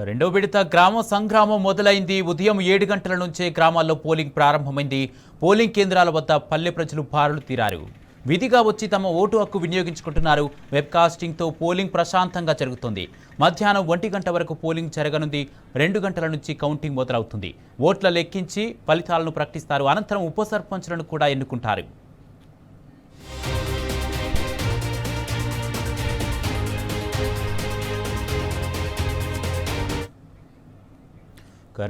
రెండో విడత గ్రామ సంగ్రామం మొదలైంది. ఉదయం 7 గంటల నుంచే గ్రామాల్లో పోలింగ్ ప్రారంభమైంది. పోలింగ్ కేంద్రాల వద్ద పల్లె ప్రజలు బారులు తీరారు. విధిగా వచ్చి తమ ఓటు హక్కు వినియోగించుకుంటున్నారు. వెబ్కాస్టింగ్తో పోలింగ్ ప్రశాంతంగా జరుగుతుంది. మధ్యాహ్నం 1 గంట వరకు పోలింగ్ జరగనుంది. 2 గంటల నుంచి కౌంటింగ్ మొదలవుతుంది. ఓట్ల లెక్కించి ఫలితాలను ప్రకటిస్తారు. అనంతరం ఉప సర్పంచులను కూడా ఎన్నుకుంటారు.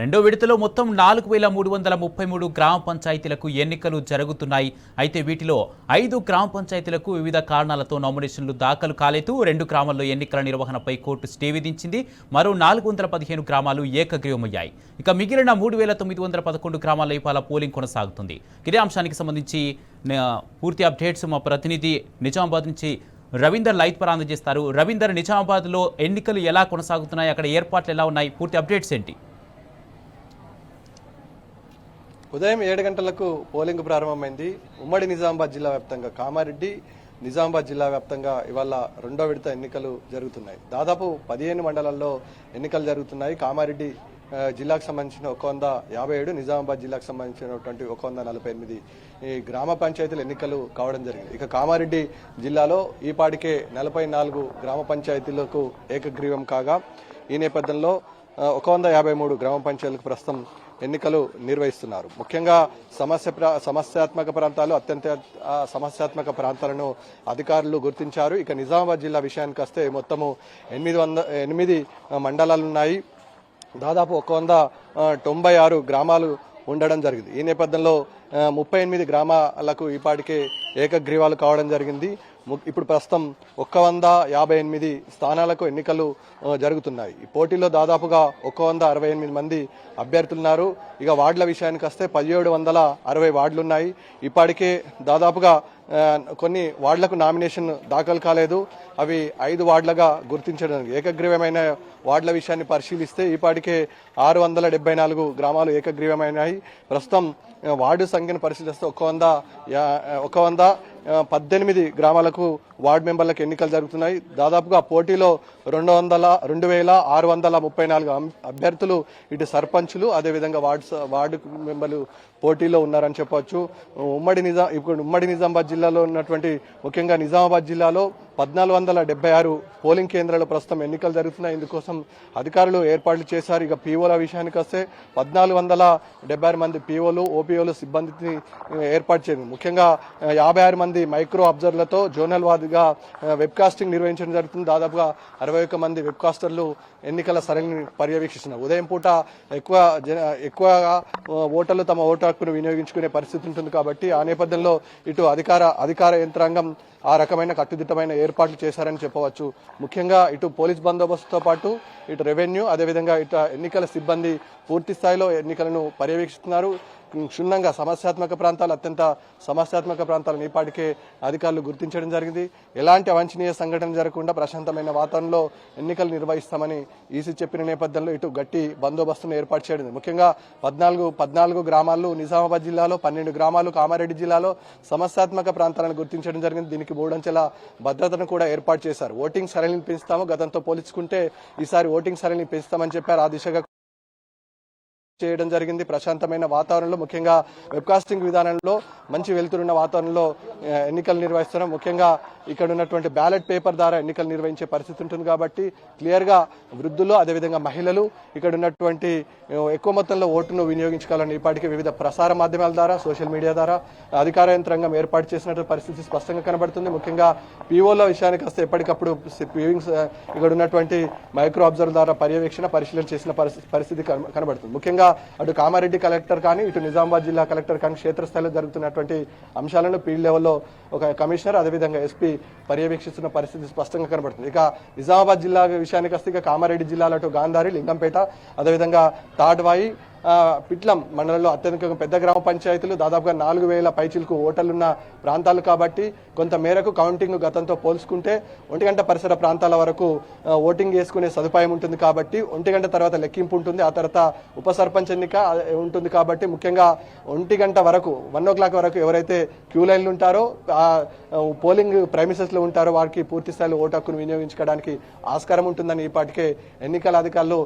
రెండో విడతలో మొత్తం 4333 గ్రామ పంచాయతీలకు ఎన్నికలు జరుగుతున్నాయి. అయితే వీటిలో 5 గ్రామ పంచాయతీలకు వివిధ కారణాలతో నామినేషన్లు దాఖలు కాలేదు. 2 గ్రామాల్లో ఎన్నికల నిర్వహణపై కోర్టు స్టే విధించింది. మరో 415 గ్రామాలు ఏకగ్రీవమయ్యాయి. ఇక మిగిలిన 3911 గ్రామాల్లో ఇవాళ పోలింగ్ కొనసాగుతుంది. ఇదే అంశానికి సంబంధించి పూర్తి అప్డేట్స్ మా ప్రతినిధి నిజామాబాద్ నుంచి రవీందర్ లైవ్ ద్వారా అందజేస్తారు. రవీందర్, నిజామాబాద్లో ఎన్నికలు ఎలా కొనసాగుతున్నాయి, అక్కడ ఏర్పాట్లు ఎలా ఉన్నాయి, పూర్తి అప్డేట్స్ ఏంటి? ఉదయం 7 గంటలకు పోలింగ్ ప్రారంభమైంది. ఉమ్మడి నిజామాబాద్ జిల్లా వ్యాప్తంగా కామారెడ్డి, నిజామాబాద్ జిల్లా వ్యాప్తంగా ఇవాళ రెండో విడత ఎన్నికలు జరుగుతున్నాయి. దాదాపు 15 మండలాల్లో ఎన్నికలు జరుగుతున్నాయి. కామారెడ్డి జిల్లాకు సంబంధించిన 157, నిజామాబాద్ జిల్లాకు సంబంధించినటువంటి 148 ఈ గ్రామ పంచాయతీల ఎన్నికలు కావడం జరిగింది. ఇక కామారెడ్డి జిల్లాలో ఈపాటికే 44 గ్రామ పంచాయతీలకు ఏకగ్రీవం కాగా, ఈ నేపథ్యంలో 153 గ్రామ పంచాయతీలకు ప్రస్తుతం ఎన్నికలు నిర్వహిస్తున్నారు. ముఖ్యంగా సమస్యాత్మక ప్రాంతాలు, అత్యంత సమస్యాత్మక ప్రాంతాలను అధికారులు గుర్తించారు. ఇక నిజామాబాద్ జిల్లా విషయానికి వస్తే మొత్తము 8 మండలాలున్నాయి. దాదాపు 196 గ్రామాలు ఉండడం జరిగింది. ఈ నేపథ్యంలో 38 గ్రామాలకు ఈపాటికే ఏకగ్రీవాలు కావడం జరిగింది. ఇప్పుడు ప్రస్తుతం 158 స్థానాలకు ఎన్నికలు జరుగుతున్నాయి. ఈ పోటీలో దాదాపుగా 168 మంది అభ్యర్థులున్నారు. ఇక వార్డుల విషయానికి వస్తే 1760 వార్డులున్నాయి. ఇప్పటికే దాదాపుగా కొన్ని వార్డులకు నామినేషన్ దాఖలు కాలేదు. అవి 5 వార్డులుగా గుర్తించడం. ఏకగ్రీవమైన వార్డుల విషయాన్ని పరిశీలిస్తే ఇప్పటికే 674 గ్రామాలు ఏకగ్రీవమైనాయి. ప్రస్తుతం వార్డు సంఖ్యను పరిశీలిస్తే 118 గ్రామాలకు వార్డు మెంబర్లకు ఎన్నికలు జరుగుతున్నాయి. దాదాపుగా పోటీలో 2634 అభ్యర్థులు, ఇటు సర్పంచులు, అదేవిధంగా వార్డు మెంబర్లు పోటీలో ఉన్నారని చెప్పవచ్చు. ఉమ్మడి నిజామాబాద్ జిల్లాలో ఉన్నటువంటి, ముఖ్యంగా నిజామాబాద్ జిల్లాలో 1476 పోలింగ్ కేంద్రాలు ప్రస్తుతం ఎన్నికలు జరుగుతున్నాయి. ఇందుకోసం అధికారులు ఏర్పాట్లు చేశారు. ఇక పీఓల విషయానికి వస్తే 1476 మంది పీఓలు, ఓపీఓలు సిబ్బందిని ఏర్పాటు చేసింది. ముఖ్యంగా 56 మంది మైక్రో అబ్జర్వర్లతో జోనల్ వారీగా వెబ్కాస్టింగ్ నిర్వహించడం జరుగుతుంది. దాదాపుగా 61 మంది వెబ్కాస్టర్లు ఎన్నికల సరళిని పర్యవేక్షిస్తున్నారు. ఉదయం పూట ఎక్కువగా ఓటర్లు తమ ఓటు హక్కును వినియోగించుకునే పరిస్థితి ఉంటుంది కాబట్టి ఆ నేపథ్యంలో ఇటు అధికార యంత్రాంగం ఆ రకమైన కట్టుదిట్టమైన ఏర్పాట్లు చేశారని చెప్పవచ్చు. ముఖ్యంగా ఇటు పోలీస్ బందోబస్తుతో పాటు ఇటు రెవెన్యూ, అదేవిధంగా ఇటు ఎన్నికల సిబ్బంది పూర్తి స్థాయిలో ఎన్నికలను పర్యవేక్షిస్తున్నారు. క్షుణ్ణంగా అత్యంత సమస్యాత్మక ప్రాంతాలను ఈపాటికే అధికారులు గుర్తించడం జరిగింది. ఎలాంటి అవాంఛనీయ సంఘటన జరగకుండా ప్రశాంతమైన వాతావరణంలో ఎన్నికలు నిర్వహిస్తామని ఈసీ చెప్పిన నేపథ్యంలో ఇటు గట్టి బందోబస్తును ఏర్పాటు చేయడం. ముఖ్యంగా 14 గ్రామాలు నిజామాబాద్ జిల్లాలో, 12 గ్రామాలు కామారెడ్డి జిల్లాలో సమస్యాత్మక ప్రాంతాలను గుర్తించడం జరిగింది. దీనికి 3 అంచెల భద్రతను కూడా ఏర్పాటు చేశారు. ఓటింగ్ సరళిని పెంచుతాము, గతంతో పోల్చుకుంటే ఈసారి ఓటింగ్ సరళిని పెంచుతామని చెప్పారు. ఆ దిశగా చేయడం జరిగింది. ప్రశాంతమైన వాతావరణంలో, ముఖ్యంగా వెబ్కాస్టింగ్ విధానంలో మంచి వెళ్తున్న వాతావరణంలో ఎన్నికలు నిర్వహిస్తున్నాం. ముఖ్యంగా ఇక్కడ ఉన్నటువంటి బ్యాలెట్ పేపర్ ద్వారా ఎన్నికలు నిర్వహించే పరిస్థితి ఉంటుంది కాబట్టి క్లియర్ గా వృద్ధులు, అదేవిధంగా మహిళలు ఇక్కడ ఉన్నటువంటి ఎక్కువ మొత్తంలో ఓటును వినియోగించుకోవాలని ఇప్పటికే వివిధ ప్రసార మాధ్యమాల ద్వారా, సోషల్ మీడియా ద్వారా అధికార యంత్రాంగం ఏర్పాటు చేసినటువంటి పరిస్థితి స్పష్టంగా కనబడుతుంది. ముఖ్యంగా పీఓల విషయానికి వస్తే ఎప్పటికప్పుడు ఇక్కడ ఉన్నటువంటి మైక్రో అబ్జర్వర్ ద్వారా పరిశీలన చేసిన పరిస్థితి కనబడుతుంది. ముఖ్యంగా అటు కామారెడ్డి కలెక్టర్ కానీ, ఇటు నిజామాబాద్ జిల్లా కలెక్టర్ కానీ క్షేత్రస్థాయిలో జరుగుతున్నటువంటి అంశాలను ఫీల్డ్ లెవెల్లో ఒక కమిషనర్, అదేవిధంగా ఎస్పీ పర్యవేక్షిస్తున్న పరిస్థితి స్పష్టంగా కనబడుతుంది. ఇక నిజామాబాద్ జిల్లా విషయానికి వస్తే ఇక కామారెడ్డి జిల్లాలో అటు గాంధారి, లింగంపేట, అదేవిధంగా తాడ్వాయి, పిట్లం మండలంలో అత్యధిక పెద్ద గ్రామ పంచాయతీలు దాదాపుగా 4,000 పైచిలకు ఓటర్లున్న ప్రాంతాలు కాబట్టి కొంత మేరకు కౌంటింగ్ గతంతో పోల్చుకుంటే 1 గంట పరిసర ప్రాంతాల వరకు ఓటింగ్ చేసుకునే సదుపాయం ఉంటుంది కాబట్టి 1 గంట తర్వాత లెక్కింపు ఉంటుంది. ఆ తర్వాత ఉప సర్పంచ్ ఎన్నిక ఉంటుంది కాబట్టి ముఖ్యంగా 1 గంట వరకు 1 o'clock వరకు ఎవరైతే క్యూ లైన్లు ఉంటారో ఆ పోలింగ్ ప్రైమిసెస్లో ఉంటారో వారికి పూర్తి స్థాయిలో ఓటు హక్కును వినియోగించుకోవడానికి ఆస్కారం ఉంటుందని ఈపాటికే ఎన్నికల అధికారులు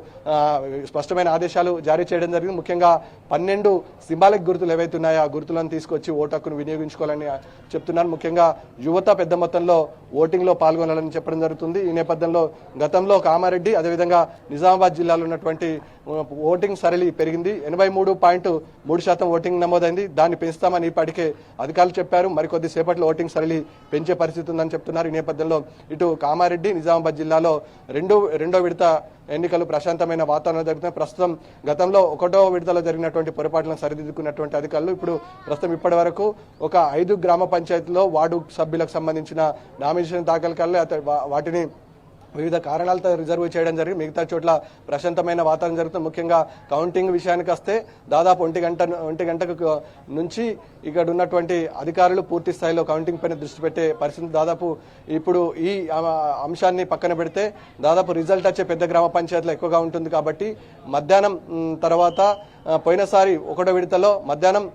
స్పష్టమైన ఆదేశాలు జారీ చేయడం జరిగింది. ముఖ్యంగా 12 సింబాలిక్ గుర్తులు ఏవైతే ఉన్నాయో ఆ గుర్తులను తీసుకొచ్చి ఓటు హక్కును వినియోగించుకోవాలని చెప్తున్నారు. ముఖ్యంగా యువత పెద్ద మొత్తంలో ఓటింగ్లో పాల్గొనాలని చెప్పడం జరుగుతుంది. ఈ నేపథ్యంలో గతంలో కామారెడ్డి అదేవిధంగా నిజామాబాద్ జిల్లాలో ఉన్నటువంటి ఓటింగ్ సరళి పెరిగింది. 83.3% ఓటింగ్ నమోదైంది. దాన్ని పెంచుతామని ఇప్పటికే అధికారులు చెప్పారు. మరికొద్ది సేపట్లో ఓటింగ్ సరళి పెంచే పరిస్థితి ఉందని చెప్తున్నారు. ఈ నేపథ్యంలో ఇటు కామారెడ్డి నిజామాబాద్ జిల్లాలో రెండో విడత ఎన్నికలు ప్రశాంతమైన వాతావరణం జరుగుతున్నాయి. ప్రస్తుతం గతంలో 1వ విడతలో జరిగినటువంటి పొరపాట్లను సరిదిద్దుకున్నటువంటి అధికారులు ప్రస్తుతం ఇప్పటి వరకు ఒక 5 గ్రామ పంచాయతీలో వార్డు సభ్యులకు సంబంధించిన నామినేషన్ దాఖలు కాలే వాటిని వివిధ కారణాలతో రిజర్వ్ చేయడం జరిగింది. మిగతా చోట్ల ప్రశాంతమైన వాతావరణం జరుగుతుంది. ముఖ్యంగా కౌంటింగ్ విషయానికి వస్తే దాదాపు 1 గంటకు నుంచి ఇక్కడ ఉన్నటువంటి అధికారులు పూర్తి స్థాయిలో కౌంటింగ్ పైన దృష్టి పెట్టే పరిస్థితి. దాదాపు ఇప్పుడు ఈ అంశాన్ని పక్కన పెడితే దాదాపు రిజల్ట్ వచ్చే పెద్ద గ్రామ పంచాయతీలు ఎక్కువగా ఉంటుంది కాబట్టి మధ్యాహ్నం తర్వాత పోయినసారి 1వ విడతలో మధ్యాహ్నం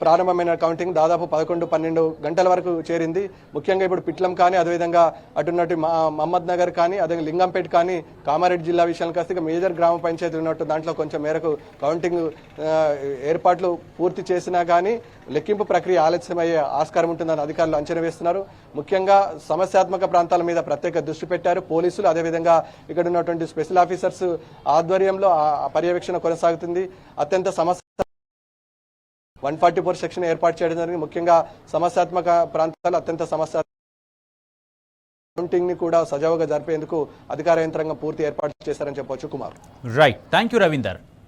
ప్రారంభమైన కౌంటింగ్ దాదాపు 11-12 గంటల వరకు చేరింది. ముఖ్యంగా ఇప్పుడు పిట్లం కానీ అదేవిధంగా అటున్నట్టు మహమ్మద్ నగర్ కానీ అదే లింగంపేట కానీ కామారెడ్డి జిల్లా విషయానికి వస్తే మేజర్ గ్రామ పంచాయతీలు ఉన్నట్టు దాంట్లో కొంచెం మేరకు కౌంటింగ్ ఏర్పాట్లు పూర్తి చేసినా కానీ లెక్కింపు ప్రక్రియ ఆలస్యమయ్యే ఆస్కారం ఉంటుందని అధికారులు అంచనా వేస్తున్నారు. ముఖ్యంగా సమస్యాత్మక ప్రాంతాల మీద ప్రత్యేక దృష్టి పెట్టారు పోలీసులు. అదేవిధంగా ఇక్కడ ఉన్నటువంటి స్పెషల్ ఆఫీసర్స్ ఆధ్వర్యంలో పర్యవేక్షణ కొనసాగుతుంది. అత్యంత 144 సెక్షన్ ఏర్పాటు చేయడం జరిగింది. ముఖ్యంగా సమస్యాత్మక ప్రాంతాలు అత్యంత కౌంటింగ్ ని కూడా సజావుగా జరిపేందుకు అధికార యంత్రాంగం పూర్తి ఏర్పాటు చేశారని చెప్పవచ్చు. Kumar right, thank you Ravinder.